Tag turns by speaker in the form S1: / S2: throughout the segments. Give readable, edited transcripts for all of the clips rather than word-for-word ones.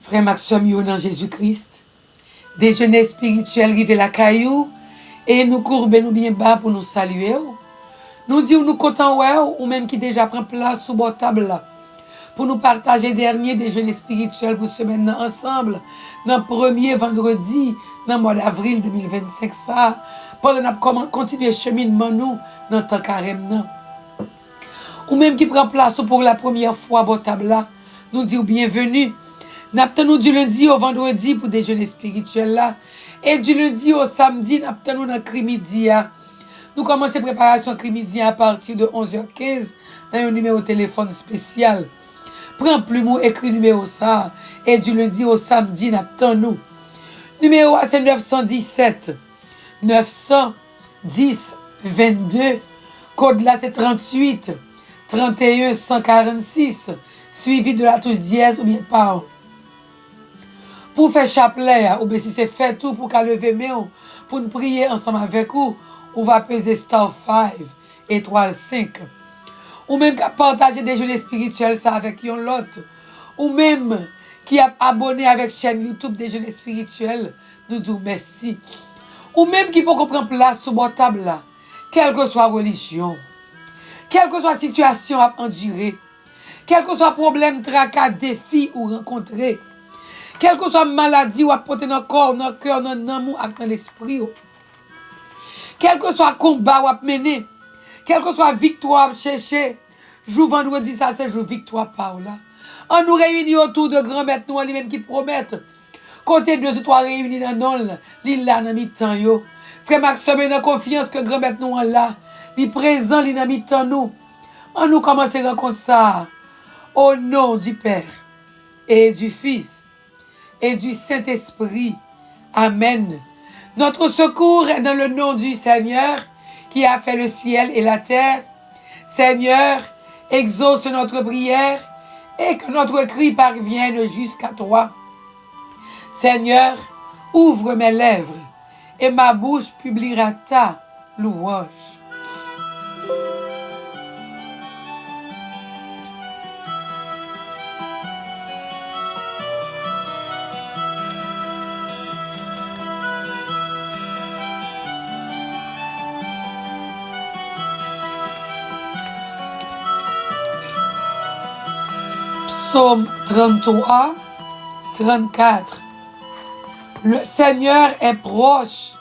S1: Frère Maxime, dans Jésus-Christ, déjeuner spirituel rive la caillou, et nous courbons nous bien bas pour nous saluer. Nous disons nous comptons ou même qui déjà prend place sous votre table là, pour nous partager dernier déjeuner spirituel pour semaine ensemble, dans le premier vendredi, dans le mois d'avril 2025, ça, pendant qu'on continue cheminement nous, dans le temps carême. Ou même qui prend place pour la première fois à votre table là, nous disons bienvenue. Nous du lundi au vendredi pour déjeuner spirituel là. Et du lundi au samedi, nous dans le midi. Nous commençons la préparation midi à partir de 11h15 dans un numéro de téléphone spécial. Prends plumeau, écrit numéro ça. Et du lundi au samedi, nous. Numéro c'est 917 910 22. Code là c'est 38 31 146. Suivi de la touche dièse ou bien par. Pour faire chapelet, ou bien si c'est fait tout pour qu'à lever main, pour nous prier ensemble avec vous, on va peser star 5, étoile 5. Ou même qu'à partager déjeuner spirituel ça avec yon l'autre. Ou même qui a abonné avec chaîne YouTube déjeuner spirituel, nous disons merci. Ou même qui peut prendre place sur votre table là, quelle que soit religion, quelle que soit situation à endurer, quel que soit problème, tracas, défi ou rencontrer, quelle que soit maladie ou à porter dans le corps, dans le cœur, dans l'amour, dans l'esprit. Quel que soit combat ou à mener, quelle que soit victoire à chercher, jour vendredi, ça c'est jour victoire par là. On nous réunit autour de grand maître nous, lui-même qui promettent. Côté de deux ou trois réunis dans l'île, l'île là, dans mi-temps yo. Frère Maxime, dans confiance que grand maître nous là, il présent, il dans mi-temps nous. On nous commence à rencontrer ça. Au nom du Père et du Fils et du Saint-Esprit. Amen. Notre secours est dans le nom du Seigneur qui a fait le ciel et la terre. Seigneur, exauce notre prière et que notre cri parvienne jusqu'à toi. Seigneur, ouvre mes lèvres et ma bouche publiera ta louange. Psaume 33, 34. Le Seigneur est proche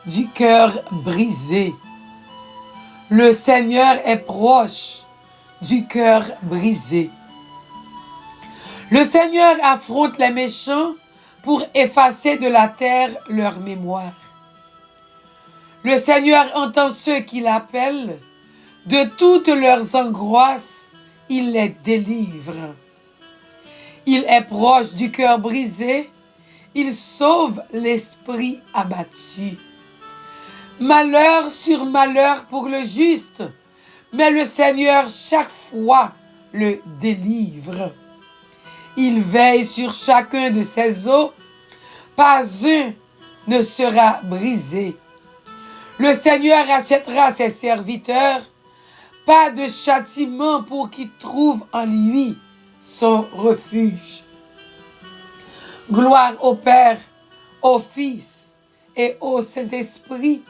S1: du cœur brisé. Le Seigneur est proche du cœur brisé. Le Seigneur affronte les méchants pour effacer de la terre leur mémoire. Le Seigneur entend ceux qui l'appellent. De toutes leurs angoisses, il les délivre. Il est proche du cœur brisé. Il sauve l'esprit abattu. Malheur sur malheur pour le juste, mais le Seigneur chaque fois le délivre. Il veille sur chacun de ses os, pas un ne sera brisé. Le Seigneur achètera ses serviteurs, pas de châtiment pour qu'ils trouvent en lui son refuge. Gloire au Père, au Fils et au Saint-Esprit,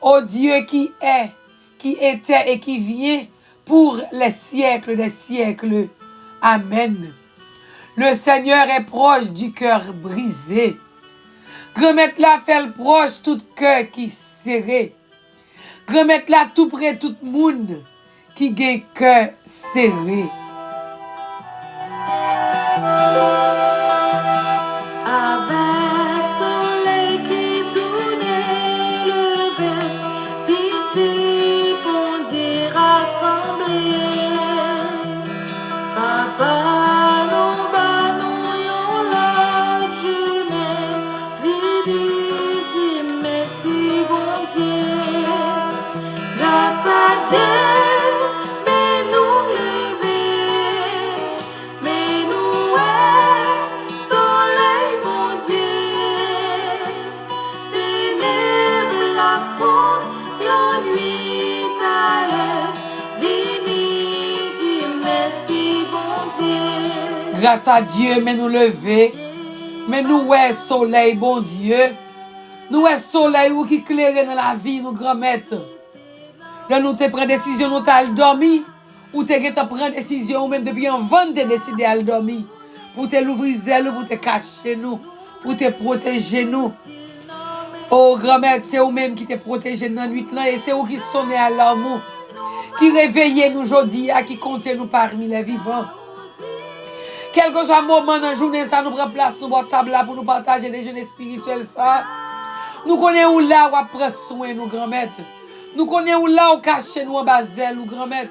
S1: au Dieu qui est, qui était et qui vient pour les siècles des siècles. Amen. Le Seigneur est proche du cœur brisé. Remettre la fait proche tout cœur qui serré. Remettre la tout près tout monde qui gagne cœur serré.
S2: Avec soleil qui tournait levé, petit bon Dieu rassemblé. Papa nous bat nous yon la journée, vidi dit merci bon Dieu. Grâce à Dieu, mais nous lever, mais nous soleil bon Dieu, ténèbres la faute, yon nuit à l'air, vini dit merci bon Dieu.
S1: Grâce à Dieu, mais nous lever, Mais nous, ouais, soleil, bon Dieu. Nous, ouais, soleil, ou qui éclaire dans la vie, nous, grand-mère. Là, nous te prenons décision, nous t'as dormi. Ou te prend décision, ou même depuis un vent, te décider à dormir. Pour te l'ouvrir zèle, pour te cacher nous. Pour te protéger nous. Oh, grand-mère, c'est vous-même qui te protégé dans la nuit là. Et c'est vous qui sonnez à l'amour. Qui réveillez nous aujourd'hui, qui comptez nous parmi les vivants. Quel que soit le moment dans la journée, ça nous prend place, nous boit table là pour nous partager des jeunes spirituels, ça. Nous connaissons où là où prend soin, nous, grand-mère. Nous connaissons où là où cache nous en basel, nous, grand-mère.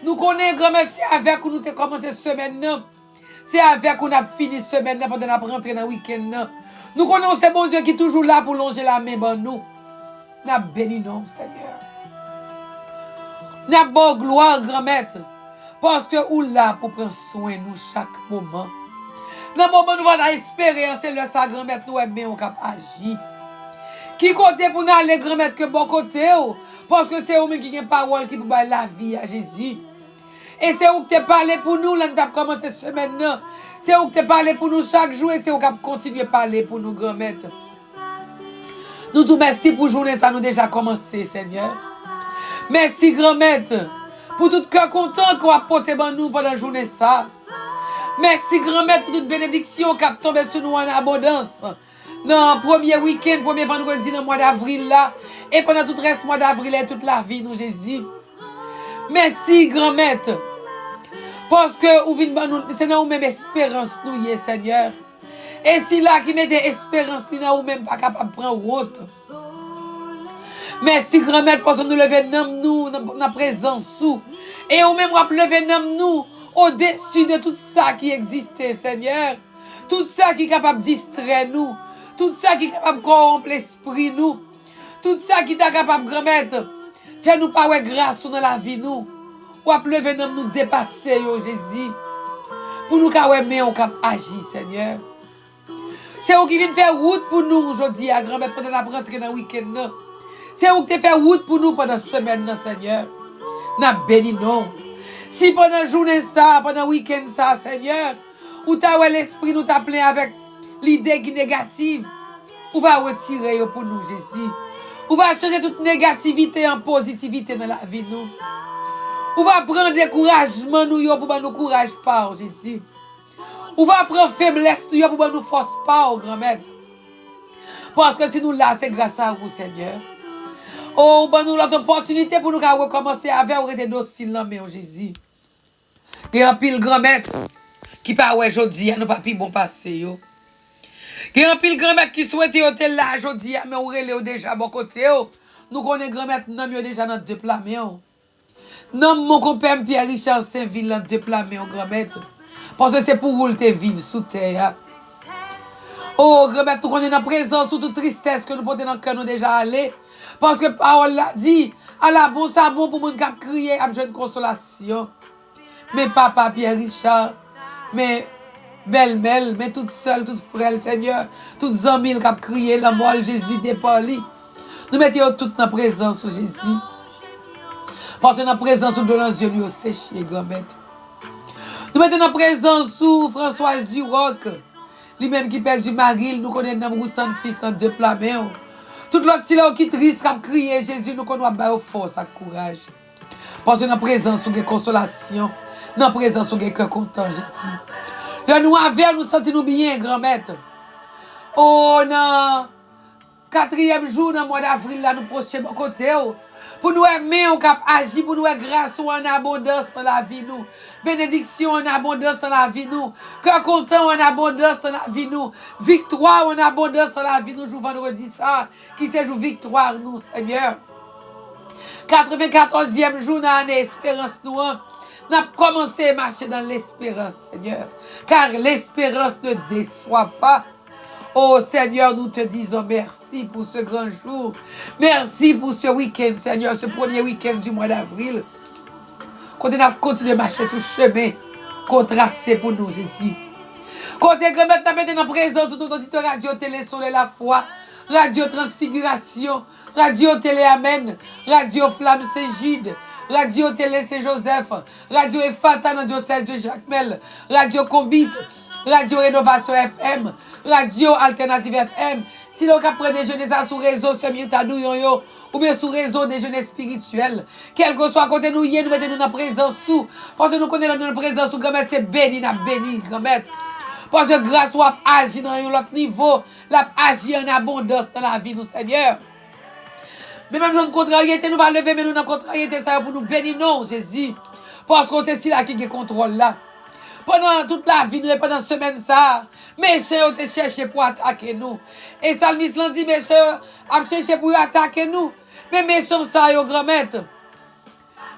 S1: Nous connaissons, grand-mère, c'est avec où nous avons commencé cette semaine. C'est avec où nous avons fini cette semaine pendant qu'on rentré dans le week-end. Nous connaissons ce bon Dieu qui est toujours là pour longer la main dans nous. Nous avons béni, non, Seigneur. Nous avons bon gloire, grand-mère. Parce que ou là pour prendre soin de nous chaque moment. Dans le moment où nous allons espérer, c'est le sa grand-mère nous aimons cap agir. Qui côté pour nous aller grand-mère que bon côté parce que c'est eux qui ont parole qui pour la vie à Jésus. Et c'est eux qui te parlé pour nous là nous avons commencé cette semaine là. C'est eux qui te parlé pour nous chaque jour et c'est eux qui continuer à parler pour nous grand-mère. Nous te merci pour journée ça nous déjà commencé Seigneur. Merci grand-mère. Pour tout cœur content qu'on a porté dans nous pendant la journée ça. Merci grand-mère pour toute bénédiction qui a tombé sur nous en abondance. Dans le premier week-end, premier vendredi dans le mois d'avril là. Et pendant tout le reste mois d'avril et toute la vie, nous Jésus. Merci grand-mère. Parce que c'est dans nous-mêmes espérance nous y est Seigneur. Et si là qui mettait espérance, nous n'avons même pas capable de prendre route. Merci grand-mère parce que nous levons nous dans la présence sous. Et au même lever nous au-dessus de tout ça qui existait, Seigneur. Tout ça qui est capable de distraire nous. Tout ça qui est capable de corrompre l'esprit nous. Tout ça qui est capable, grand-mère, faire nous pas grâce dans la vie nous. Ou lever nous dépasser, Jésus. Pour nous mais on cap agir, Seigneur. C'est vous qui vient faire route pour nous aujourd'hui, à grand-mère, pendant la rentrée dans le week-end. C'est vous qui fait route pour nous pendant la semaine, Seigneur. Nous béni non. Si pendant la journée ça, pendant le week-end ça, Seigneur, ou t'as l'esprit nous t'a plein avec l'idée qui est négative, ou va retirer pour nous, Jésus. Ou va changer toute négativité en positivité dans la vie nous. Ou va prendre découragement nous pour nous courage pas, Jésus. Ou va prendre faiblesse nous pour nous force pas, grand-mère. Parce que si nous là, c'est grâce à vous, Seigneur. Oh, ben nous l'autre opportunité pour nous recommencer avec ou rester docile là, mais Jésus. Il y a un pile grand-mère qui pas aujourd'hui, nous pas pi bon passé yo. Il y a un pile grand-mère qui souhaite hôtel là aujourd'hui, mais on relève déjà bon côté yo. Nous connaissons grand-mère non mieux déjà dans deux plats mais non mon compère Pierre Richard Saint-Ville dans deux plats mais grand-mère. Parce que c'est pour vous te vivre sous terre. Oh, grand-mère, nous connaissons la présence sous toute tristesse que nous portons dans le cœur nous déjà aller. Parce que parole l'a dit, à la bon ça bon pour moun k'ap crier, ap jeune consolation. Mais papa Pierre Richard, mais belle-mère, mais toute seule, toute frêle, Seigneur, toutes amies k'ap crier la mort Jésus dépali. Nous mettons toute dans présence de Jésus. Parce que dans présence de nos yeux nous séché grand-mère. Nous mettons dans présence de Françoise Duroc, lui-même qui perd du mari, nous connaissons Roussan fils dans deux plats mais tout l'autre si là qui triste qui crier Jésus nous connait ba force et courage. Parce que dans présence de consolation, dans présence de cœur content Jésus. Là nous avec nous sentir nous bien grand-mère. Oh non. 4e jour dans le mois d'avril là nous prochain bon côté pour nous aimer on cap agir pour nous grâce en abondance dans la vie nous. Bénédiction en abondance dans la vie nous. Cœur content en abondance dans la vie nous. Victoire en abondance dans la vie nous. Jour vendredi ça. Qui c'est jour victoire nous, Seigneur. 94e jour dans l'année espérance nous. Nous avons commencé à marcher dans l'espérance, Seigneur. Car l'espérance ne déçoit pas. Oh Seigneur, nous te disons merci pour ce grand jour. Merci pour ce week-end, Seigneur, ce premier week-end du mois d'avril. Continuez à marcher sur le chemin qu'on tracé pour nous, Jésus. Côté que maintenant, en présence de toute auditeur Radio Télé Soleil la foi, Radio Transfiguration, Radio Télé Amen, Radio Flamme Saint-Gide, Radio Télé Saint-Joseph, Radio Efata dans le diocèse de Jacmel, Radio Combite, Radio Rénovation FM, Radio Alternative FM. Si l'on prend déjeuner ça sur réseau, sur Mirtadou, ou bien sur réseau déjeuner spirituel. Quel que soit côté nous, nous mettons dans présence sous. Parce que nous connaissons notre présence sous, grand-mère, c'est béni, n'a béni, grand-mère. Parce que grâce à agir dans un autre niveau, la agir en abondance dans la vie, nous, Seigneur. Mais même dans contrariété, nous allons lever, mais nous dans contrariété, ça pour nous bénir, non, Jésus. Parce que c'est là qui a contrôle là. Pendant toute la vie, nous, pendant semaine, ça, méchants ont cherché pour attaquer nous. Et Salmis l'a dit, méchants ont cherché pour attaquer nous. Mais méchants, ça, yo, grand-mère.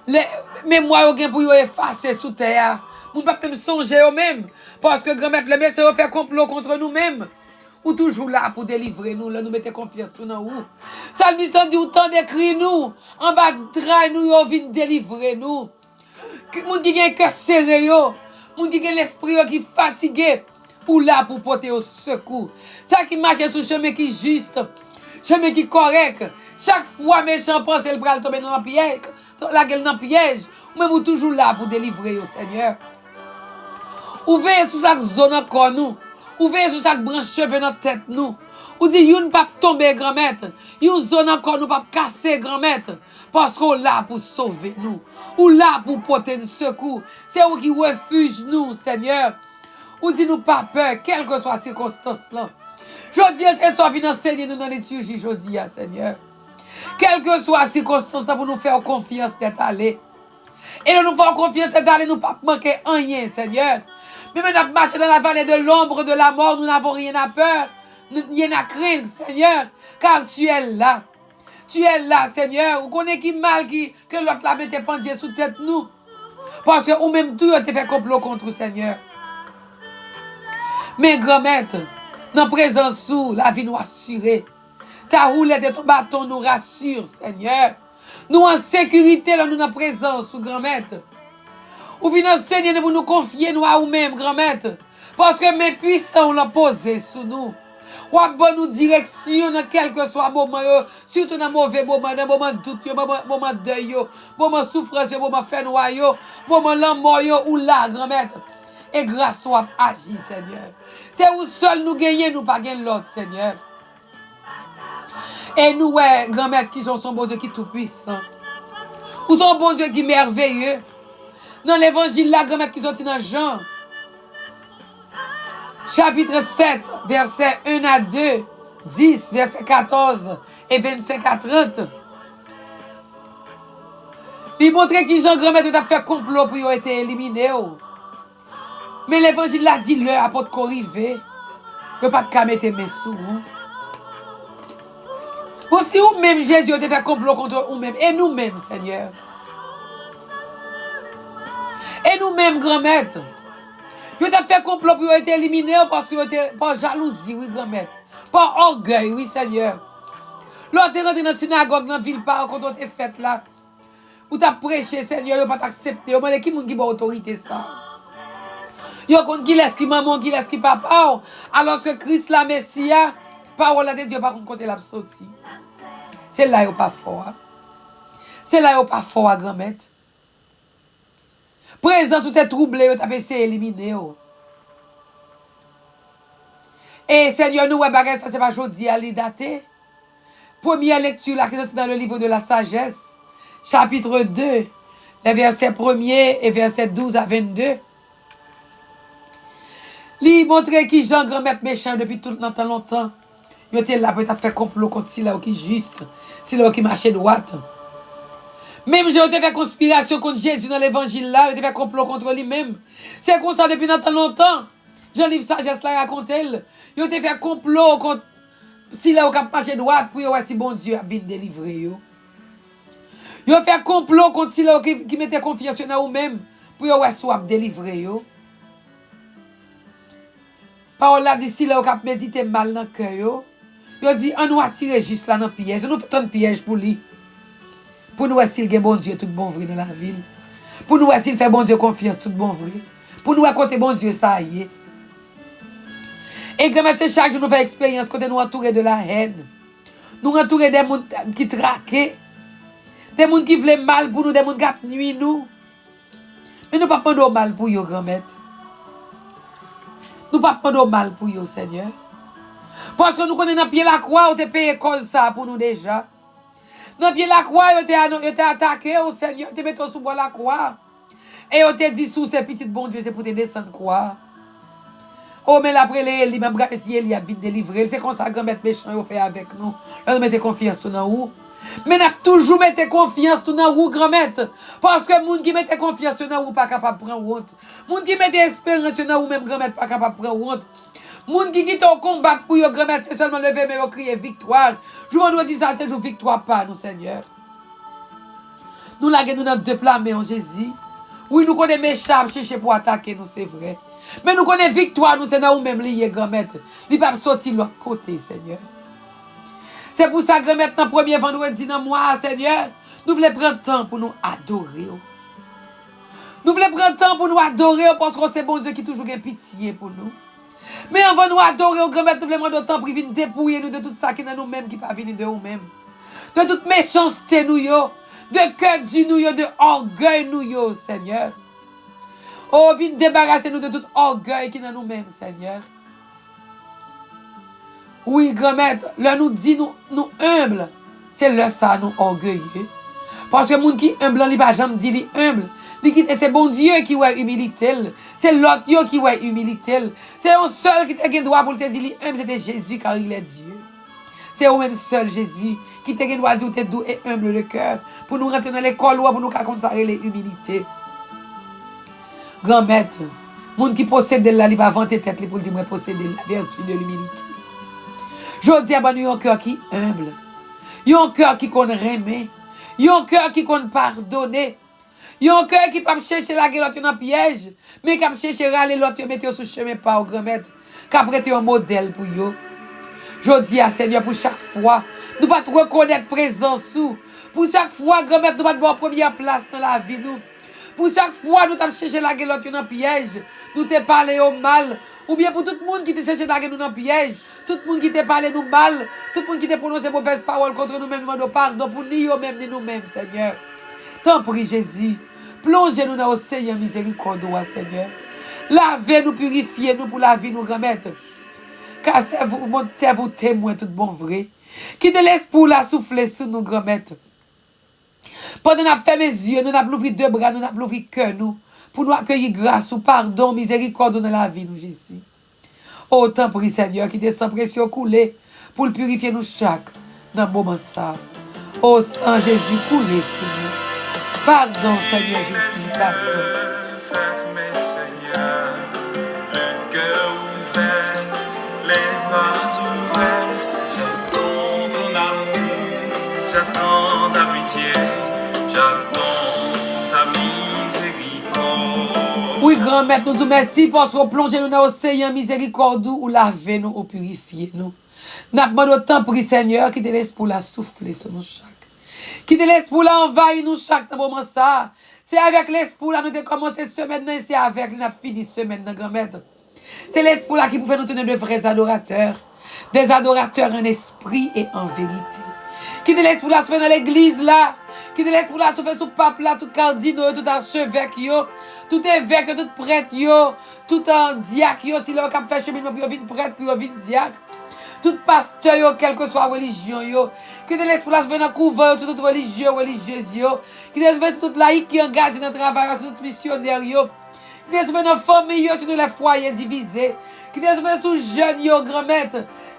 S1: Mais moi, yo, pour effacer sous terre. Nous ne pouvons pas même songer eux-mêmes. Parce que, grand-mère, les méchants ont fait complot contre nous-mêmes. Ou toujours là pour délivrer nous, là, nous mettons confiance sur nous. Salmis dit, autant d'écrit nous, en bas de train, nous, yo, vient délivrer nous. Moun qui a un cœur serré, moun qui a l'esprit qui est fatigué, ou là pour porter au secours. Ça qui marche sur le chemin qui est juste, chemin qui est correct. Chaque fois, méchant pense le bras tomber dans le piège, la gueule dans le piège, mais vous toujours là pour délivrer au Seigneur. Ouvrez sur chaque zone encore nous. Ouvrez sur chaque branche cheveux dans la tête nous. Ou dit, yon pas tomber grand-mère. Yon zone encore nous pas casser grand-mère. Parce qu'on là pour sauver nous. Ou là pour porter un secours. C'est où qui refuge nous, Seigneur. Ou dit nous pas peur, quelle que soit la circonstance là. Je dis, c'est ça qui enseigner nous dans les liturgies, je dis, Seigneur. Quelle que soit la circonstance pour nous faire confiance d'être allés. Et nous faire confiance d'être allés, nous pas manquer rien, Seigneur. Mais maintenant, marcher dans la vallée de l'ombre de la mort, nous n'avons rien à peur. Rien à craindre, Seigneur. Car tu es là. Tu es là, Seigneur. Vous connaissez qui mal que l'autre la mette pendier sous tête nous. Parce que ou même tout te fait complot contre le Seigneur. Mais grand-mère, dans présence sous, la vie nous assurée. Ta roulette et ton bâton nous rassure, Seigneur. Nous en sécurité, là, nous dans présence sous grand-mère. Ou venez enseigner pour nous confier nous à nous-mêmes, grand-mère. Parce que mes puissants l'ont posé sous nous. Ou à bonne direction dans quel que soit moment, surtout dans mauvais moment, dans moment de doute, moment de deuil, moment de souffrance, moment de fenouille, moment de la mort, ou là, grand-mère. Et grâce à agir, Seigneur. C'est où seul nous gagnons, nous pas gagner l'autre, Seigneur. Et nous, ouais, grand-mère, qui sont son bon Dieu qui est tout puissant. Ou son bon Dieu qui est merveilleux. Dans l'évangile, la grand-mère qui sont dans Jean. Chapitre 7, versets 1 à 2, 10, verset 14 et 25 à 30. Il montre que Jean grand-mère a fait complot pour être éliminé. Mais l'évangile l'a dit, le apôtre corrivé. Ne pas de mettre mes sous. Aussi, ou même Jésus a fait complot contre nous-mêmes. Et nous-mêmes, Seigneur. Et nous-mêmes, grand-mère. Vous avez fait complot pour être éliminé parce que vous êtes par jalousie, oui, grand-mère. Par orgueil, oui, Seigneur. L'autre est rentré dans la synagogue, dans la ville, quand on est fait là. Vous avez prêché, Seigneur, vous n'avez pas accepté. Vous avez qui a autorité ça? Vous avez qui laisse qui maman, qui laisse qui papa. Alors que Christ, la Messia, parole de Dieu, par contre, l'a sorti. C'est là où pas fort. C'est là où pas fort, grand-mère. Présence où tu es troublé, tu as essayé d'éliminer. Et Seigneur, nous, ça c'est pas aujourd'hui à dater. Première lecture, là, qui est dans le livre de la sagesse, chapitre 2, les versets 1er et versets 12 à 22. Il montre qui Jean grand-mère méchant depuis tout le temps longtemps. Il était là pour faire complot contre Sila qui est juste, Sila qui marchait droite. Même j'ai fait conspiration contre Jésus dans l'évangile là, il a fait complot contre lui-même. C'est comme ça depuis longtemps. Jean livre sagesse là raconte elle. Il a fait complot contre Sila qui marchait droite pour voir si bon Dieu a bien délivré. Il a fait complot contre Sila qui mettait confiance en eux-mêmes pour voir si a délivré. Parole là dit Sila qui a médité mal dans le cœur. Il a dit on nous attirer juste là dans le piège. On nous fait un piège pour lui. Pour nous, s'il y a bon Dieu, tout bon vrai dans la ville. Pour nous, s'il fait bon Dieu confiance, tout bon vrai. Pour nous, côté bon Dieu, ça y est. Et comme c'est chaque jour, nous faisons expérience, côté nous entourer de la haine. Nous entourer des gens qui traquent. Des gens qui veulent mal pour nous, des gens qui nuisent nous. Mais nous ne pas prendre mal pour eux, grand-mère. Nous ne pas prendre mal pour eux, Seigneur. Parce que nous connaissons dans pied la croix, on te paye cause ça pour nous déjà. Dans pied la croix, on t'a attaqué au Seigneur, on te mis sous bois la croix. Et on te dit sous ces petites bon Dieu, c'est pour te descendre croix. Oh, mais après, les même si il y a vite délivré. C'est comme ça, grand-mère méchant, il fait avec nous. Là, nous mettons confiance dans nous. Mais nous toujours mettez confiance dans nous, grand-mère. Parce que les gens qui mettent confiance dans nous, pas capable de prendre honte. Les gens qui mettent espérance dans nous, même grand-mère, pas capable de prendre honte. Les gens qui quittent au combat pour eux, grand-mère, c'est seulement lever, mais ils crient victoire. Je vous dis ça, c'est jour victoire, pas nous, Seigneur. Nous laguons dans deux plats, mais en Jésus. Oui, nous connaissons méchants, chercher pour attaquer nous, c'est vrai. Mais nous connaissons victoire, nous, c'est dans nous-mêmes liés, grand-mère. Il ne peut pas sortir de l'autre côté, Seigneur. C'est pour ça, grand-mère, dans le premier vendredi dans le mois, Seigneur, nous voulons prendre le temps pour nous adorer. Nous voulons prendre le temps pour nous adorer parce que c'est bon Dieu qui toujours a pitié pour nous. Mais avant de nous adorer, grand-mère, nous voulons prendre le temps pour venir dépouiller nous de tout ça qui est dans nous-mêmes, qui n'est pas venu de nous-mêmes. De toute méchanceté, nous, de cœur du nous, de orgueil, nous, Seigneur. Oh, viens débarrasser nous de tout orgueil qui est dans nous-mêmes, Seigneur. Oui, grand-mère, là nous dit nous humbles, c'est là ça nous orgueilleux. Parce que les gens qui humble, ils ne pas jamais dire humble. C'est bon Dieu qui a humilité. C'est l'autre qui a humilité. C'est un seul qui a le droit pour te dire humble, c'était Jésus car il est Dieu. C'est au même seul Jésus qui te doit dire que tu es doux et humble le cœur pour nous rentrer dans l'école ou pour nous consacrer les humilités. Grand maître, les gens qui possèdent la, ils ne vont pas vanter tête pour dire moi posséder la vertu de l'humilité. Je dis à nous un cœur qui humble, un cœur qui connaît remet, un cœur qui connaît pardonner, un cœur qui ne peut pas chercher la gueule dans le piège, mais qui peut chercher râler l'autre mettre sur le chemin par au grand maître, qui a prêté un modèle pour eux. Je dis à Seigneur pour chaque fois, nous ne pas reconnaître présence sous. Pour chaque fois, grand-mère, nous ne pas en première place dans la vie. Nous. Pour chaque fois, nous avons cherché la gueule dans le piège. Nous te parlé au mal. Ou bien pour tout le monde qui te cherché la gueule dans le piège. Tout le monde qui te parlé nous mal. Tout le monde qui te prononcé mauvaises paroles contre nous-mêmes. Nous demandons pardon pour nous-mêmes ni nous-mêmes, Seigneur. T'en prie, Jésus. Plongez-nous dans l'océan miséricorde, Seigneur. Lavez-nous, purifiez-nous pour la vie, nous, grand-mère. Car c'est vous témoin tout bon vrai. Qui te laisse pour la souffler sous nous, grand-mère. Pendant que nous avons fermé les yeux, nous avons ouvert deux bras, nous avons ouvert le cœur, nous, pour nous accueillir grâce ou pardon, miséricorde dans la vie, nous, Jésus. Autant prie, Seigneur, qui te sans pression coulé pour le purifier nous chaque dans le moment ça. Ô sang Jésus coulé sur nous. Pardon, Seigneur Jésus, pardon.
S2: J'attends ta pitié, j'attends ta miséricorde.
S1: Oui, grand-mère, nous disons merci parce que plongez nous dans l'océan miséricorde ou lavez nous ou purifiez nous. Nous demandons autant pour Seigneur qui te laisse pour la souffler sur nous chaque. Qui te laisse pour la envahir nous chaque dans moment ça. C'est avec l'esprit là nous avons commencé semaine et c'est avec nous avons fini semaine, grand-mère. C'est l'esprit là qui pouvait nous tenir de vrais adorateurs. Des adorateurs en esprit et en vérité. Qui te laisse pour la se faire dans l'église là. Qui te laisse pour la se faire sous pape là. Tout cardinal, tout archevêque yo. Tout évêque, tout prêtre yo. Tout en diacre yo. Si là on fait cheminement puis on vient prêtre puis on vient diacre. Tout pasteur yo, quelle que soit religion yo. Qui te laisse pour la se faire dans couvent, tout religieux, religieuse yo. Qui te laisse pour toute laïque qui engage dans le travail, tout missionnaire yo. Qui te laisse pour dans famille yo, sur les foyers divisés. Qui te laisse pour sous jeunes yo, grand-mère.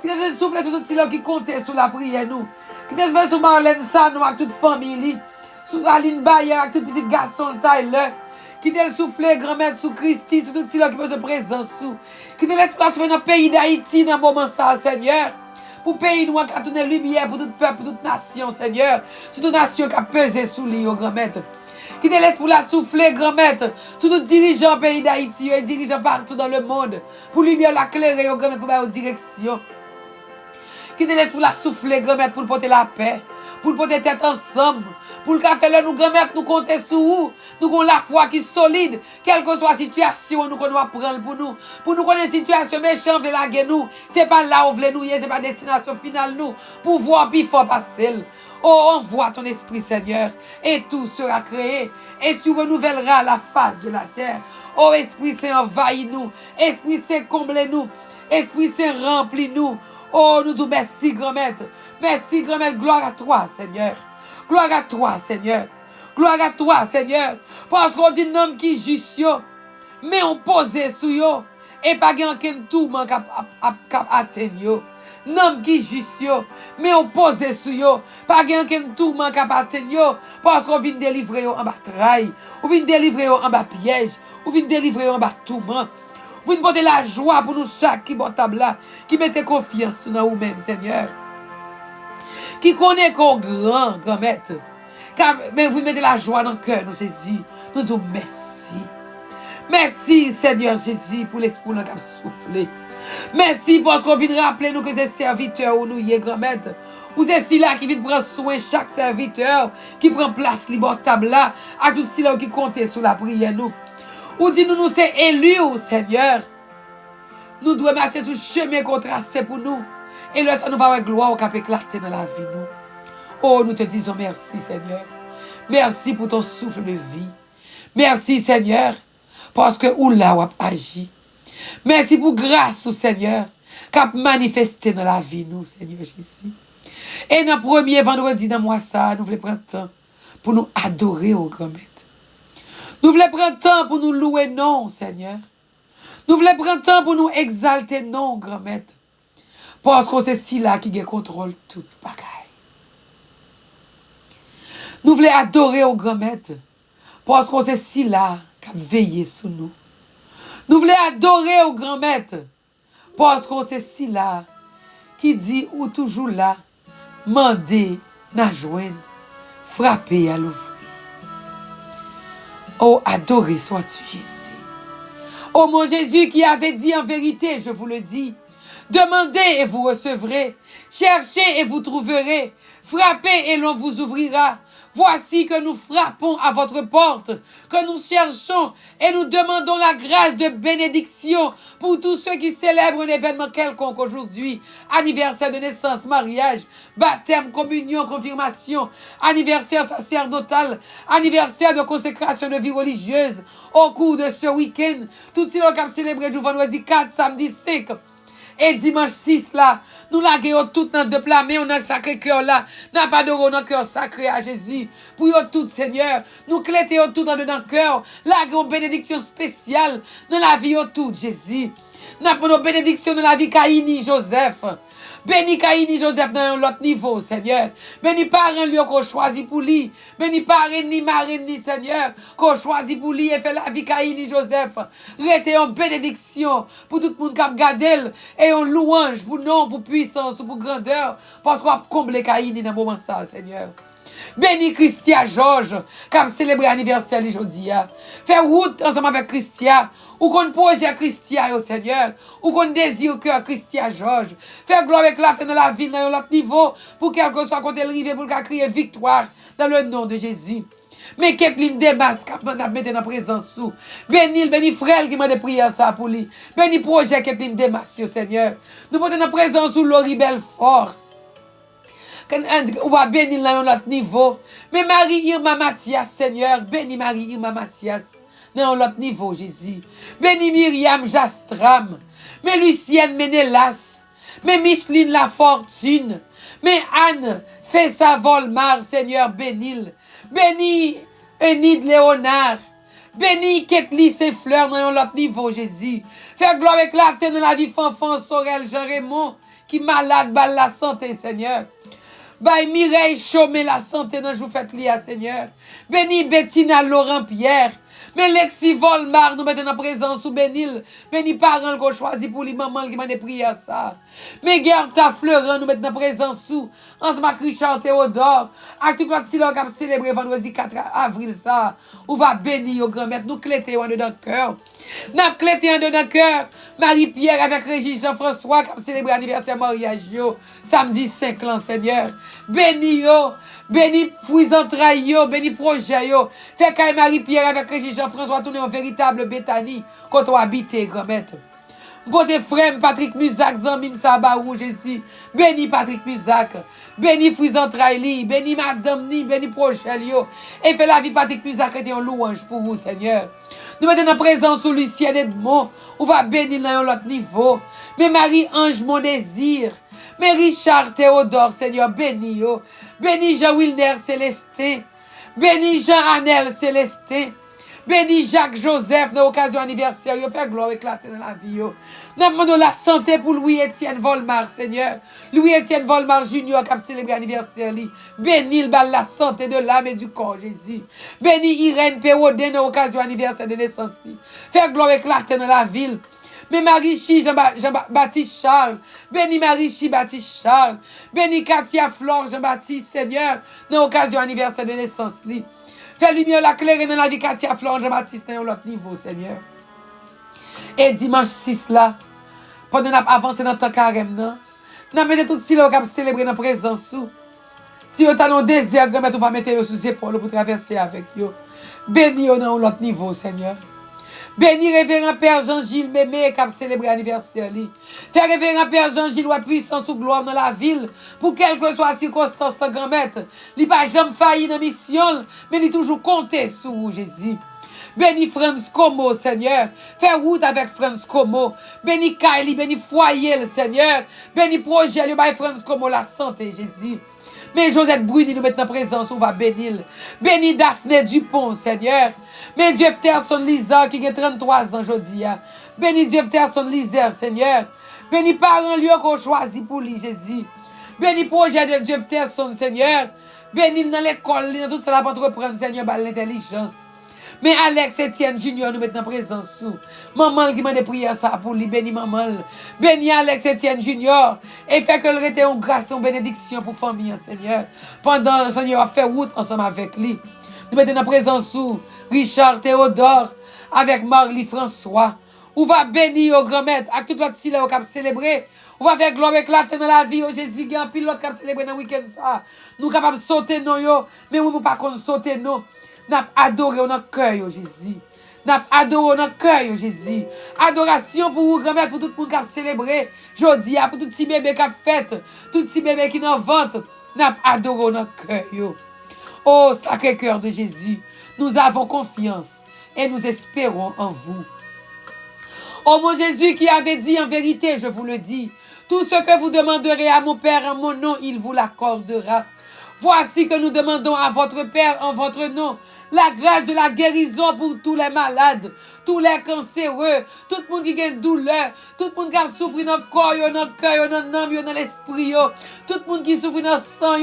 S1: Qui te laisse souffler sur tout ceux qui comptent sur la prière nous. Qui te laisse sur Marlène Sanou avec toute famille. Sur Aline Bayer avec tout petit garçon Tyler. Qui te laisse souffler, grand-mère, sur Christy, sur tout ceux qui peuvent se présenter sous. Qui te laisse pour dans le pays d'Haïti dans le moment ça, Seigneur. Pour pays nous, qui a tourné lumière pour tout peuple, pour toute nation, Seigneur. Sur toute nation qui a pesé sous lui, grand-mère. Qui te laisse pour la souffler, grand-mère, sur tout dirigeant pays d'Haïti et dirigeant partout dans le monde. Pour lui bien l'éclairer, grand-mère, pour la direction. Qui te laisse pour la souffler, grand-mère, pour porter la paix, pour porter tête ensemble, pour le café là, nous, grand-mère, nous compter sur vous, nous avons la foi qui est solide, quelle que soit la situation, nous connaissons prendre pour nous connaître une situation méchante, de la guerre, nous, c'est pas là où vous voulez nous, c'est pas destination finale, nous, pour voir, puis il faut passer. Oh, envoie ton esprit, Seigneur, et tout sera créé, et tu renouvelleras la face de la terre. Oh, Esprit Saint, envahis-nous, Esprit Saint, comblez-nous, Esprit Saint, remplis-nous. Oh, nous disons merci, grand-maître. Merci, grand-maître. Gloire à toi, Seigneur. Gloire à toi, Seigneur. Gloire à toi, Seigneur. Parce qu'on dit nom qui juste yo, mais on pose sous yo, et pas gen ken tout man kap atteindre yo. Nom qui juste yo, mais on pose sous yo, pas gen ken tout man kap atteindre yo, parce qu'on vient délivrer yo en bas trahi, ou vient délivrer yo en bas piège, ou vient délivrer yo en bas tout man. Vous nous portez la joie pour nous chaque qui table là, qui mettez confiance dans vous-même, Seigneur. Qui connaît qu'on grand maître. Mais vous mettez la joie dans le cœur, nous, Jésus. Nous disons merci. Merci, Seigneur Jésus, pour l'esprit qui a soufflé. Merci parce qu'on vient rappeler nous que c'est serviteur ou nous y est, grand maître. Ou c'est si là qui vient prendre soin chaque serviteur, qui prend place libre table là, à tout si là qui compte sur la prière nous. Ou dit nous c'est élu, Seigneur. Nous devons marcher sur le chemin qu'on tracé pour nous. Et là, ça nous va avec gloire au cap éclater dans la vie, nous. Oh, nous te disons merci, Seigneur. Merci pour ton souffle de vie. Merci, Seigneur, parce que ou là, ou a agi. Merci pour grâce, Seigneur, qu'a manifesté dans la vie, nous, Seigneur Jésus. Et dans le premier vendredi dans mois ça, nous voulons prendre temps pour nous adorer au grand maître. Nous voulons prendre temps pour nous louer, non, Seigneur. Nous voulons prendre temps pour nous exalter, non, grand maître. Parce que c'est si là qui contrôle tout bagaille. Nous voulons adorer au grand maître. Parce que c'est si là qui a veillé sur nous. Nous voulons adorer au grand maître. Parce que c'est si là qui dit ou toujours là, mandez, n'a joindre, frapper à l'ouvrir. Oh, adoré sois-tu Jésus. Oh mon Jésus qui avait dit en vérité, je vous le dis, demandez et vous recevrez, cherchez et vous trouverez, frappez et l'on vous ouvrira. Voici que nous frappons à votre porte, que nous cherchons et nous demandons la grâce de bénédiction pour tous ceux qui célèbrent un événement quelconque aujourd'hui. Anniversaire de naissance, mariage, baptême, communion, confirmation, anniversaire sacerdotal, anniversaire de consécration de vie religieuse. Au cours de ce week-end, tout ce qui a célébré du vendredi 4, samedi 5, et dimanche 6 là, nous laguons tout dans deux plats, mais on a le sacré cœur là. N'a pas de dans le cœur sacré à Jésus. Pour yo tout, Seigneur. Nous clétons tout dans le cœur. Laguons bénédiction spéciale dans la vie tout, Jésus. N'a pas de bénédiction dans la vie Kaini Joseph. Béni Kaini Joseph dans l'autre niveau, Seigneur. Béni parents lui qu'on choisit pour lui. Béni parents ni marraine ni Seigneur qu'on choisit pour lui et fait la vie Kaini Joseph. Rete en bénédiction pour tout le monde qui a gardé et en louange pour nom, pour puissance, pour grandeur. Parce qu'on va combler Kaini dans le moment ça, Seigneur. Béni Christian Georges, qui a célébré l'anniversaire aujourd'hui. Fais route ensemble avec Christian. Ou qu'on projet Christian, Seigneur. Ou qu'on désire cœur Christian Georges. Fais gloire avec la dans la ville, dans l'autre niveau. Pour quel que soit quand elle arrive, pour qu'elle crie victoire dans le nom de Jésus. Mais Kathleen Demas, qui a mis dans la présence sous. Béni frère qui m'a de prier ça pour lui. Béni projet Kathleen Demas, Seigneur. Nous mettons dans la présence sous Laurie Belfort. On va bénir à l'autre niveau. Mais Marie-Irma Mathias, Seigneur, bénis Marie-Irma Mathias. Dans l'autre niveau, Jésus. Bénis Myriam Jastram. Mais Lucienne Ménélas. Mais Micheline La Fortune. Mais Anne Fessa Volmar, Seigneur, bénis. Bénis Enid Léonard. Bénis Ketli ses fleurs dans l'autre niveau, Jésus. Fais gloire avec la terre dans la vie Fanfan Sorel Jean-Raymond. Qui malade, balle la santé, Seigneur. Bay Mireille Chaumet la santé dans jou fête li à Seigneur. Béni Bettina Laurent Pierre. Mais Lexi Volmar nous mettons en présence sous Bénil. Béni parents qu'on choisit pour les mamans qui m'a prié à ça. Mais Gerta Fleurin nous mettons en présence sous. Ensemble Richard Théodore. Avec tout le monde qui a célébré vendredi 4 avril ça. On va bénir au grand maître. Nous cléter en dedans cœur. Nous cléter en dedans cœur. Marie-Pierre avec Régis Jean-François qui a célébré l'anniversaire mariage yo. Samedi 5 ans, Seigneur. Béni yo. Béni fruits entrailles yo, béni projet yo. Fait qu'à Marie-Pierre avec Régis Jean-François tourner en véritable Béthanie quand on habite, grand maître. Pour tes frères, Patrick Musac, Zambim Sabarou, Jésus. Béni Patrick Musac. Béni fruits entrailles, béni Madame Ni, béni projet yo. Et fait la vie Patrick Musac était en louange pour vous, Seigneur. Nous mettons en présence sous Lucien Edmond. On va bénir dans l'autre niveau. Mais Marie-Ange, mon désir. Mais Richard Théodore, Seigneur, bénis yo. Bénis Jean Wilner Célestin. Bénis Jean-Anel Célestin. Bénis Jacques Joseph dans l'occasion anniversaire. Yo fait gloire éclater dans la vie. Yo. Nous demandons la santé pour Louis-Étienne Volmar, Seigneur. Louis-Étienne Volmar Junior qui a célébré l'anniversaire. Bénis la santé de l'âme et du corps, Jésus. Bénis Irène Pérodin dans l'occasion anniversaire de naissance. Fais gloire éclater dans la ville. Mais Marie-Chi, Jean-Baptiste Charles. Bénis Marie-Chi, Baptiste Charles. Bénis Katia Flore, Jean-Baptiste, Seigneur, dans l'occasion anniversaire de naissance. Fais lumière la claire dans la vie Katia Flore, Jean-Baptiste, dans l'autre niveau, Seigneur. Et dimanche 6 là, pendant qu'on a avancé dans le temps carême, nous avons tout si là, on célébrer dans la présence. Si vous avez un désir, on va mettre sous les épaules pour traverser avec vous. Bénis dans l'autre niveau, Seigneur. Bénis révérend Père Jean-Gilles Mémé qui a célébré l'anniversaire. Fais révérend Père Jean-Gilles ou puissance ou gloire dans la ville. Pour quelle que soit la circonstance, le grand-maître. Il n'a pas jamais failli dans la mission, mais il toujours compté sur vous, Jésus. Bénis France Como, Seigneur. Fais route avec France Como. Bénis Kylie, bénis foyer, le Seigneur. Bénis projet, le bail France Como, la santé, Jésus. Mais Josette Bruni nous met en présence, on va bénir. Bénis Daphné Dupont, Seigneur. Mais Jeff Terson Lisa qui a 33 ans aujourd'hui. Bénis Jeff Terson Lisa, Seigneur. Bénis parents lieu qu'on choisit pour lui, Jésus. Bénis projet de Jeff Terson, Seigneur. Bénis dans l'école, dans tout cela pour entreprendre, Seigneur, par l'intelligence. Mais Alex Etienne Junior nous met en présence sous. Maman qui m'a des prières ça pour lui, bénis maman. Bénis Alex Etienne Junior. Et fait que le rete en grâce, en bénédiction pour famille, Seigneur. Pendant, Seigneur, a fait route ensemble avec lui. Nous mettons en présence sous Richard Théodore avec Marly François. On va bénir au grand-maître avec tout l'autre silence qui a célébré. On va faire gloire éclater dans la vie au Jésus. Il y a un pilote qui a célébré dans le week-end ça. Nous sommes capables de sauter non yo, mais nous ne pouvons pas sauter non. Nous adoré notre cœur, Jésus. Nous adoré notre cœur, Jésus. Adoration pour vous, grand-mère, pour tout le monde qui a célébré. Jodi, pour tout petit bébé qui a fait, tout petit bébé qui nous vente. Nous adoré notre cœur. Oh, sacré cœur de Jésus. Nous avons confiance et nous espérons en vous. Oh, mon Jésus qui avait dit en vérité, je vous le dis, tout ce que vous demanderez à mon Père en mon nom, il vous l'accordera. Voici que nous demandons à votre Père en votre nom la grâce de la guérison pour tous les malades, tous les cancéreux, tout le monde qui a une douleur, tout le monde qui a souffert dans le corps, dans le cœur, dans l'âme, dans l'esprit, tout le monde qui souffre dans le sang,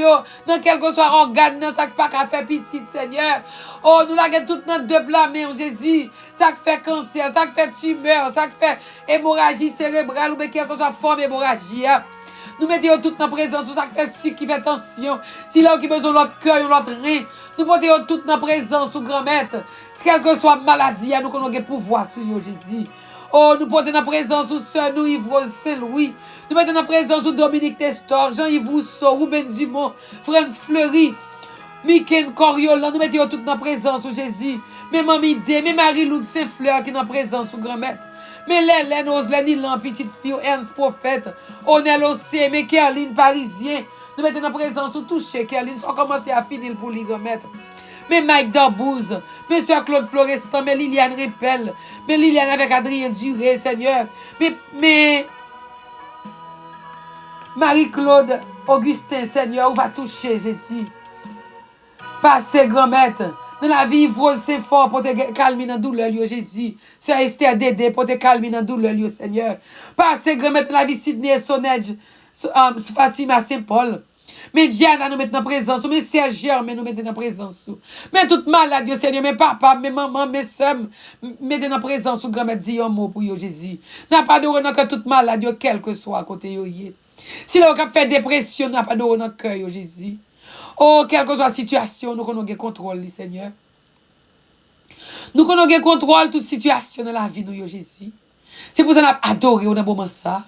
S1: dans quel que soit organe, dans ça qui pas qu'à faire petit, Seigneur. Oh, nous l'avons tout dans deux blâmés, Jésus. Ça qui fait cancer, ça qui fait tumeur, ça qui fait hémorragie cérébrale ou bien quelle que soit forme d'hémorragie. Nous mettons tout en présence, ça qui fait sucre, qui fait tension. Si là qui a besoin de notre cœur, notre rein, nous mettons tout en présence, au grand-maître. Quelle que soit maladie, nous avons le pouvoir sur Jésus. Oh, nous mettons en présence, au sœur, nous, Yves Saint-Louis. Nous mettons en présence, au Dominique Testor, Jean-Yves Rousseau, Ruben Dumont, Franz Fleury, Miken Coriolan. Nous mettons tout en présence, au Jésus. Même Mamie D, même Marie-Loude Saint-Fleur qui est en présence, au grand-maître. Mais Lélène, Oslène, Ilan, petite fille, Ernst Prophète, Onel Ossé, mais Kerline Parisien. Nous mettons en présence, ou toucher Kerline, sans commencer à finir pour les remettre. Mais Mike Darbouze, mais Sœur Claude Florestan, mais Liliane Ripel, mais Liliane avec Adrien Duré, Seigneur. Mais Marie-Claude Augustin, Seigneur, on va toucher Jésus. Passez, grand-maître. Dans la vie, il faut c'est fort pour te calmer dans la douleur, Jésus. Sœur Esther Dédé, pour te calmer dans la douleur, Seigneur. Passez, grand-mère, dans la vie, Sidney Sonedge, Fatima Saint-Paul. Mais Diana, nous mettons en présence. Mais Serge, mais nous mettons en présence. Mais toute malade, Seigneur, mes papa, mes mamans, mes soeurs, mettons en présence, grand-mère, dis un mot pour Jésus. N'a pas de renom que toute malade, quel que soit à côté, si l'on a fait dépression, n'a pas de renom que Jésus. Oh, quelle que soit la situation, nous connaissons le contrôle, Seigneur. Nous connaissons le contrôle de toute situation dans la vie, nous, Jésus. C'est pour ça que nous adorons au moment ça.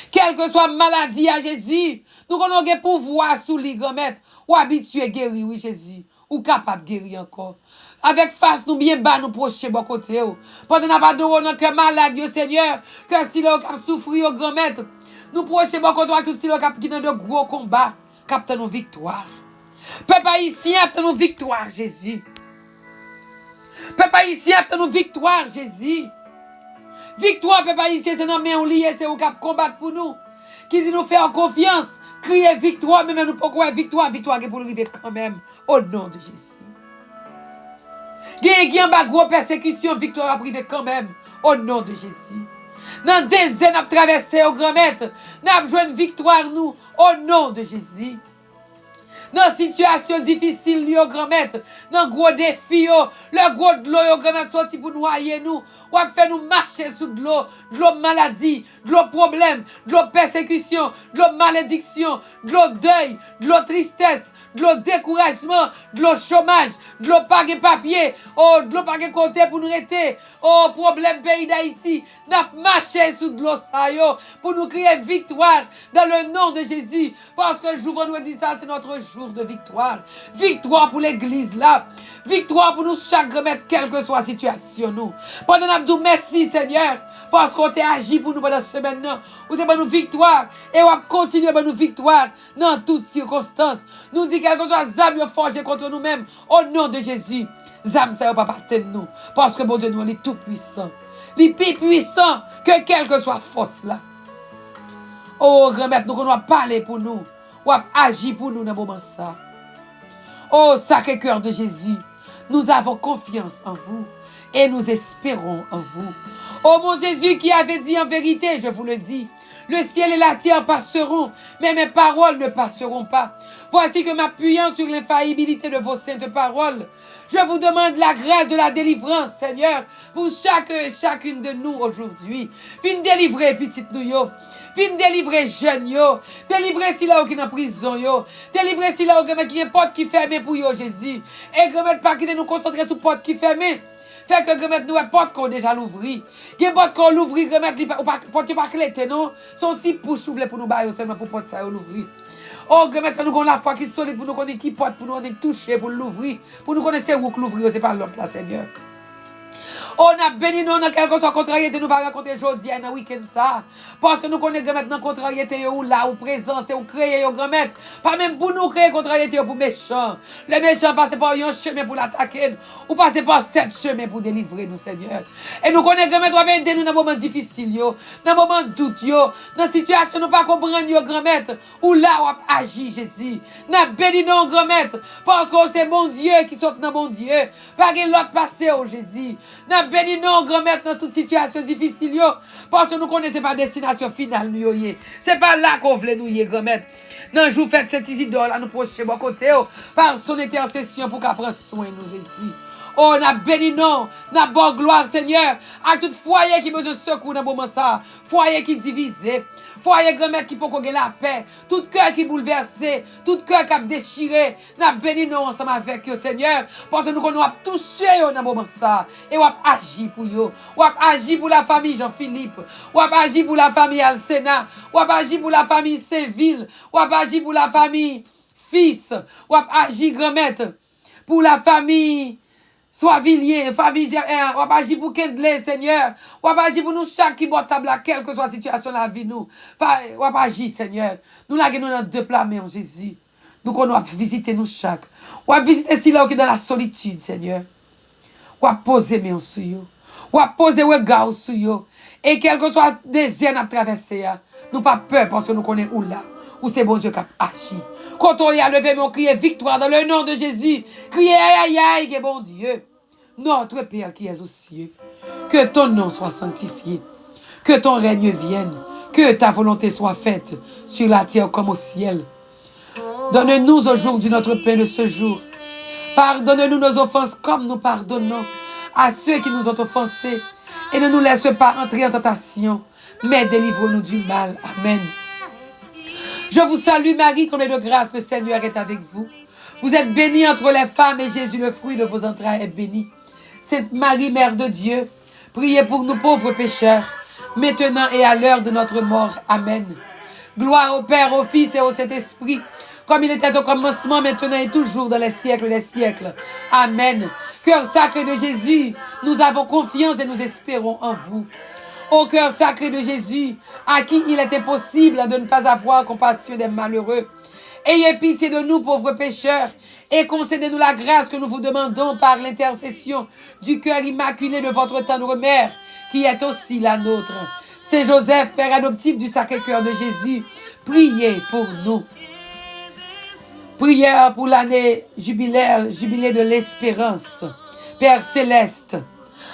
S1: Quelle que soit la maladie à Jésus, nous connaissons le pouvoir sous les grand-mères, ou habitué guérir, oui, Jésus, ou capable de guérir encore. Avec face, nous bien bas, nous procher bon côté. Pendant que nous adorons que malade, Seigneur, que si l'on a souffert au grand-mère, nous procher bon côté, tout si l'on a qui dans de gros combats, capte nos victoires. Peuple haïtien, attend nos victoires, Jésus. Peuple haïtien, attend nos victoires, Jésus. Victoire, peuple haïtien, c'est non mais on lié, c'est au cap combattre pour nous. qui dit nous faire confiance, crier victoire, mais nous pourquoi victoire qui pour nous arriver quand même, au nom de Jésus. Qui en bas gros persécution, victoire à priver quand même, au nom de Jésus. Dans des années à traverser au grand maître, nous avons joué une victoire nous, au nom de Jésus. Dans situation difficile, au grand maître, dans gros défi, le gros de l'eau, au grand maître, sorti pour noyer nous, ou fait nous marcher sous de l'eau maladie, de l'eau problème, de l'eau persécution, de l'eau malédiction, de l'eau deuil, de l'eau tristesse, de l'eau découragement, de l'eau chômage, de l'eau pas de papier, oh, de l'eau pas de côté pour nous rester, oh, problème pays d'Haïti, n'a marché sous de l'eau ça, yo, pour nous crier victoire dans le nom de Jésus, parce que le jour où nous dit ça, c'est notre jour de victoire. Victoire pour l'église là. Victoire pour nous chaque remettre, quelle que soit la situation nous. Pendant nous disons merci Seigneur, parce qu'on t'a agi pour nous pendant cette semaine là. Ou t'es nous victoire. Et on va continuer à nous victoire dans toutes circonstances. Nous dit quel que soit zam forgé contre nous-mêmes. Au nom de Jésus. Zam ça va pas partir de nous. Parce que bon Dieu nous, il est tout puissant. Il est plus puissant que quelle que soit force là. Oh, remettre nous qu'on doit parler pour nous. Ou agir pour nous dans le moment ça. Oh, Sacré-Cœur de Jésus, nous avons confiance en vous et nous espérons en vous. Oh mon Jésus qui avait dit en vérité, je vous le dis, le ciel et la terre passeront, mais mes paroles ne passeront pas. Voici que m'appuyant sur l'infaillibilité de vos saintes paroles, je vous demande la grâce de la délivrance, Seigneur, pour chacune de nous aujourd'hui. Viens délivrer petite nous yo. Viens délivrer jeune yo. Délivrer si là qui est en prison yo. Délivrer si là qui est une porte qui fermée pour yo Jésus. Et que pas quitter nous concentrer sur porte qui fermée. Fait que remettre nous porte qu'on déjà l'ouvrir. Qui porte qu'on l'ouvrir remettre porte pas clé non. Son petit pouce ouvre pour nous bailler seulement pour porte ça l'ouvrir. Oh, remettre nous la foi qui solide pour nous connaître qui porte pour nous toucher pour l'ouvrir. Pour nous connaître où l'ouvrir, c'est pas l'autre là Seigneur. On a béni nous dans quelque soit contrariété nous va raconter aujourd'hui dans le week-end ça. Parce que nous connaissons maintenant contrariété ou là, ou présence, ou créer, ou grand-mère. Pas même pour nous créer contrariété pour méchants. Les méchants passent par un chemin pour l'attaquer. Ou passent par 7 chemins pour délivrer nous, Seigneur. Et nous connaissons grand-mère doit aider nous dans moments difficiles, dans moments de doute, dans situation nous pas comprendre, grand-mère. Ou là, on agit, Jésus. Nous béni nous, grand-mère. Parce que c'est mon Dieu qui sort dans mon Dieu. Pas que l'autre passé, oh Jésus. Nous béni nous, grand-mère, dans toute situation difficile, parce que nous connaissons pas destination finale, nous, c'est pas là qu'on voulait nous, grand-mère. Dans le jour fait cette Isidore, là, nous prochains, bon côté, par son intercession pour qu'elle prenne soin de nous, Jésus. Oh, n'a béni non, n'a bonne gloire, Seigneur, à tout foyer qui besoin de secours dans le moment ça, foyer qui divisé, foyer grand-mère qui peut gagner la paix, tout cœur qui bouleversé, tout cœur qui a déchiré, n'a béni non ensemble avec vous, Seigneur, parce que nous avons touché dans le moment ça, et on a agi pour vous, on a agi pour la famille Jean-Philippe, on a agi pour la famille Alcena, on a agi pour la famille Séville, on a agi pour la famille Fils, on a agi grand-mère pour la famille Soit Villiers, famille, on va agir pour Kendley, Seigneur. On va agir pour nous chaque qui boit table, quelle que soit la situation de la vie, nous. On va agir, Seigneur. Nous la nous dans deux plats, mais en Jésus. Nous qu'on va visiter nous chaque. On va visiter si là qui est dans la solitude, Seigneur. On va poser mes sur eux. On va poser regard sur eux. Et quel que soit désir à traverser, nous pas peur parce que nous connaissons où là. Où c'est bon Dieu qui a agi. Quand on y a levé mon crier victoire dans le nom de Jésus. Crier aïe aïe aïe, que bon Dieu. Notre Père qui es aux cieux. Que ton nom soit sanctifié. Que ton règne vienne. Que ta volonté soit faite sur la terre comme au ciel. Donne-nous aujourd'hui notre pain de ce jour. Pardonne-nous nos offenses comme nous pardonnons à ceux qui nous ont offensés. Et ne nous laisse pas entrer en tentation, mais délivre-nous du mal. Amen. Je vous salue Marie, qu'on est de grâce, le Seigneur est avec vous. Vous êtes bénie entre les femmes et Jésus, le fruit de vos entrailles, est béni. Sainte Marie, Mère de Dieu, priez pour nous pauvres pécheurs, maintenant et à l'heure de notre mort. Amen. Gloire au Père, au Fils et au Saint-Esprit, comme il était au commencement, maintenant et toujours dans les siècles des siècles. Amen. Cœur sacré de Jésus, nous avons confiance et nous espérons en vous. Ô cœur sacré de Jésus, à qui il était possible de ne pas avoir compassion des malheureux, ayez pitié de nous, pauvres pécheurs, et concédez-nous la grâce que nous vous demandons par l'intercession du cœur immaculé de votre tendre mère, qui est aussi la nôtre. C'est Joseph, père adoptif du Sacré-Cœur de Jésus. Priez pour nous. Prière pour l'année jubilaire, jubilé de l'espérance. Père céleste,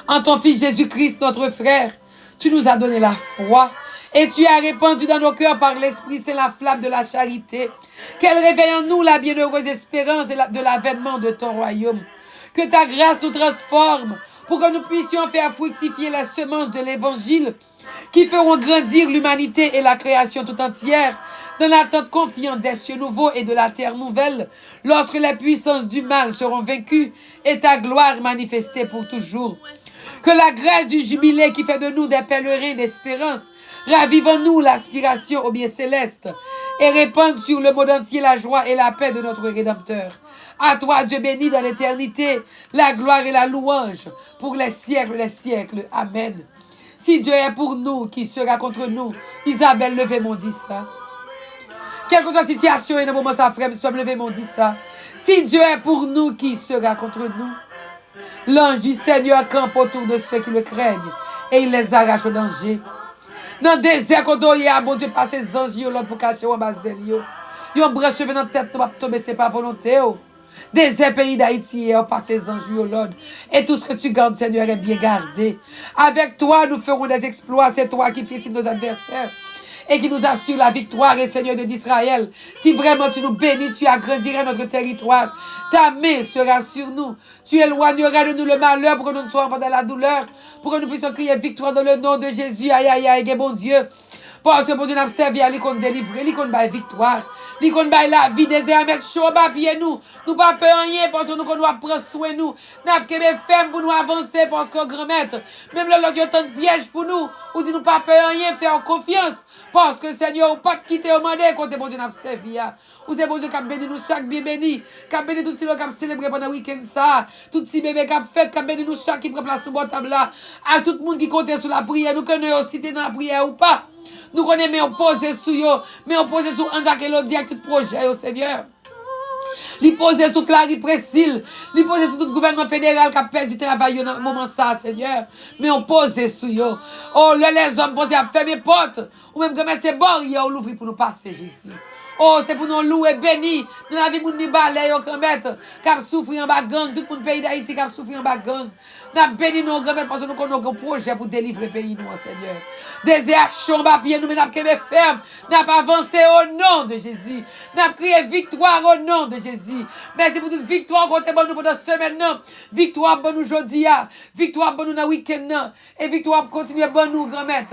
S1: en ton Fils Jésus-Christ, notre frère, tu nous as donné la foi et tu as répandu dans nos cœurs par l'Esprit, c'est la flamme de la charité. Qu'elle réveille en nous la bienheureuse espérance de l'avènement de ton royaume. Que ta grâce nous transforme pour que nous puissions faire fructifier la semence de l'Évangile qui feront grandir l'humanité et la création tout entière dans l'attente confiante des cieux nouveaux et de la terre nouvelle, lorsque les puissances du mal seront vaincues et ta gloire manifestée pour toujours. Que la grâce du jubilé qui fait de nous des pèlerins d'espérance ravive en nous l'aspiration au bien céleste et répande sur le monde entier la joie et la paix de notre Rédempteur. À toi, Dieu béni dans l'éternité, la gloire et la louange pour les siècles des siècles. Amen. Si Dieu est pour nous, qui sera contre nous? Isabelle, levez mon dit ça. Quelle que soit la situation, et dans le moment ça, frère, nous sommes levés, mon dit ça. Si Dieu est pour nous, qui sera contre nous? L'ange du Seigneur campe autour de ceux qui le craignent et il les arrache au danger. Dans le désert, quand on y a, bon Dieu, passe ses anges pour cacher au bazel. Ils ont branché dans la tête, nous va tomber, c'est pas volonté. Désert pays d'Haïti, on passe ses anges l'autre. Et tout ce que tu gardes, Seigneur, est bien gardé. Avec toi, nous ferons des exploits. C'est toi qui piétines nos adversaires et qui nous assure la victoire, et Seigneur de d'Israël. Si vraiment tu nous bénis, tu agrandiras notre territoire. Ta main sera sur nous. Tu éloigneras de nous le malheur pour que nous ne soyons pas dans la douleur, pour que nous puissions crier victoire dans le nom de Jésus. Aïe, aïe, aïe, bon Dieu. Parce que bon Dieu, nous avons servi à l'icône délivrer, l'icône by victoire. L'icône by la vie, désert, mettre chaud, bas pied nous. Nous pas peur rien parce que nous doit prendre soin de nous. Nous avons ferme pour nous avancer parce que grand maître, même le lot de tant de pièges pour nous, ou dit nous pas peur rien, faire confiance. Parce que Seigneur, ou pas quitter au monde, côté bon Dieu, nous avons servi. Ou c'est bon Dieu qui a béni nous chaque bien béni, qui a béni tout ce qui a célébré pendant le week-end ça, tout ces bébés qui a fait, qui a béni nous chaque qui prend place sur votre table là, à tout le monde qui compte sur la prière, nous connaissons aussi dans la prière ou pas. Nous connaissons, mais on pose sur eux, mais on pose sur Anzac et Lodi avec tout projet, au Seigneur. Li pose sur Clary Précile, li pose sur tout le gouvernement fédéral qui a perdu du travail dans le moment ça, Seigneur. Mais on pose sur eux. Oh, là, les hommes posent à fermer portes, ou même comme c'est barrière, on l'ouvre pour nous passer, Jésus. Oh, c'est pour nous louer, béni. Dans la vie, nous nous balais, au grand-mère, qui a souffert en bas gang, tout le pays d'Haïti qui a souffert en bas gang. Nous avons béni nos grand-mères parce que nous avons un projet pour délivrer le pays, nous, Seigneur. Des actions, pied, nous, mais nous avons ferme. Nous avons avancé au nom de Jésus. Nous avons crié victoire au nom de Jésus. Merci pour toute victoire qu'on te bonne nous pendant cette semaine. Victoire pour nous aujourd'hui. Victoire pour nous dans le week-end. Et victoire pour continuer pour nous, grand-mère.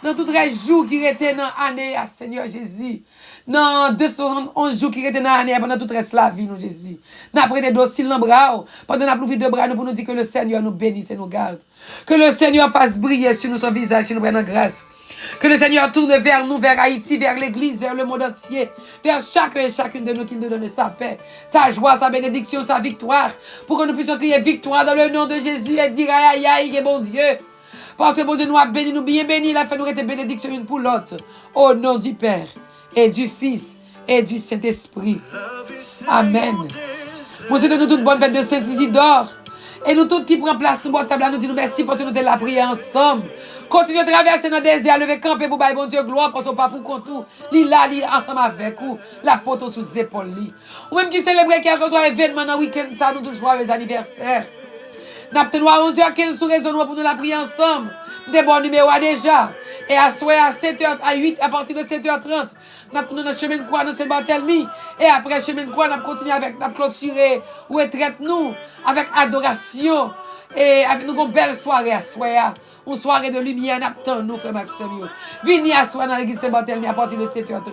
S1: Dans tous les jours qui étaient dans l'année, Seigneur Jésus. Dans 211 jours qui étaient dans l'année, pendant toute la vie, nous, Jésus. Nous avons pris des dossiers dans le bras. Pendant nous avons ouvert deux bras pour nous dire que le Seigneur nous bénisse et nous garde. Que le Seigneur fasse briller sur nous son visage, qui nous prenne en grâce. Que le Seigneur tourne vers nous, vers Haïti, vers l'Église, vers le monde entier. Vers chacun et chacune de nous, qu'il nous donne sa paix, sa joie, sa bénédiction, sa victoire. Pour que nous puissions crier victoire dans le nom de Jésus et dire aïe, aïe, aïe, bon Dieu. Parce que bon Dieu nous a béni, nous bien béni, il a fait nous être bénédiction une pour l'autre. Au nom du Père et du Fils et du Saint-Esprit. Amen. Nous souhaitons nous toute bonne fête de Saint-Isidore. Et nous tous qui prenons place sur notre table, nous disons merci parce que nous avons la prière ensemble. Continuez de traverser dans le désert, lever camper pour bailler bon Dieu gloire, parce qu'on pas pour contour. Li là, li ensemble avec vous, la poteau sous les épaules. Ou même qui célèbre quel que soit événement dans le week-end, ça nous toujours joyeux anniversaire. Nous avons à 11h15 sur raison pour nous la prier ensemble. Des bons numéros déjà. Et à 7h, à 8, à partir de 7h30, nous avons notre chemin de croix dans Saint-Barthélemy. Et après chemin de croix, nous avons continué avec, nous avons clôturé, retraite nous, avec adoration. Et avec nous une belle soirée à soir. Une soirée de lumière, nous, frère Maxime. Venez à soir dans l'église Saint-Barthélemy à partir de 7h30.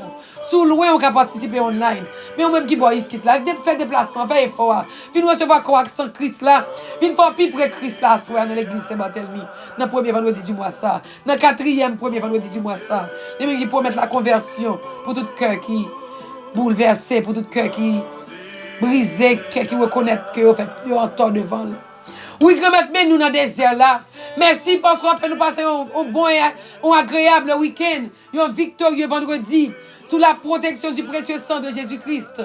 S1: Sous loin, on peut participer online. Mais on même qui boit ici, là, fait déplacement, fait effort. Venez recevoir quoi sans Christ là. Venez faire plus près Christ là à soir dans l'église Saint-Barthélemy. Dans le premier vendredi du mois ça. Dans le quatrième premier vendredi du mois ça. Les mecs qui promettent la conversion pour tout cœur qui bouleversé, pour tout cœur qui brisé, cœur qui reconnaît que vous faites plus en tort devant lui. Oui, grand-mère, mais nous dans le désert là. Merci parce qu'on a fait nous passer un bon et un agréable week-end. Un victorieux vendredi. sous la protection du précieux sang de Jésus-Christ,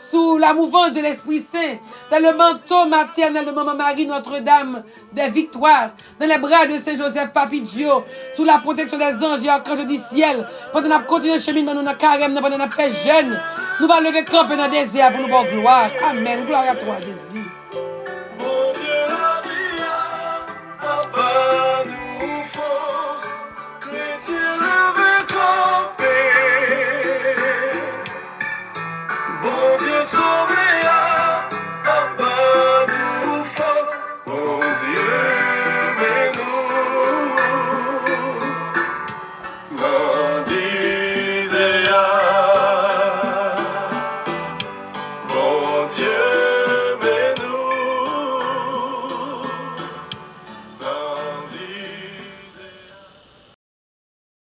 S1: sous la mouvance de l'Esprit Saint, dans le manteau maternel de Maman Marie, Notre-Dame des Victoires, dans les bras de Saint-Joseph Papidio, sous la protection des anges et archanges du ciel, pendant qu'on continue le chemin, nous avons carême, pendant qu'on fait jeûne, nous allons lever camp dans le désert pour nous voir gloire. Amen. Gloire à toi, Jésus.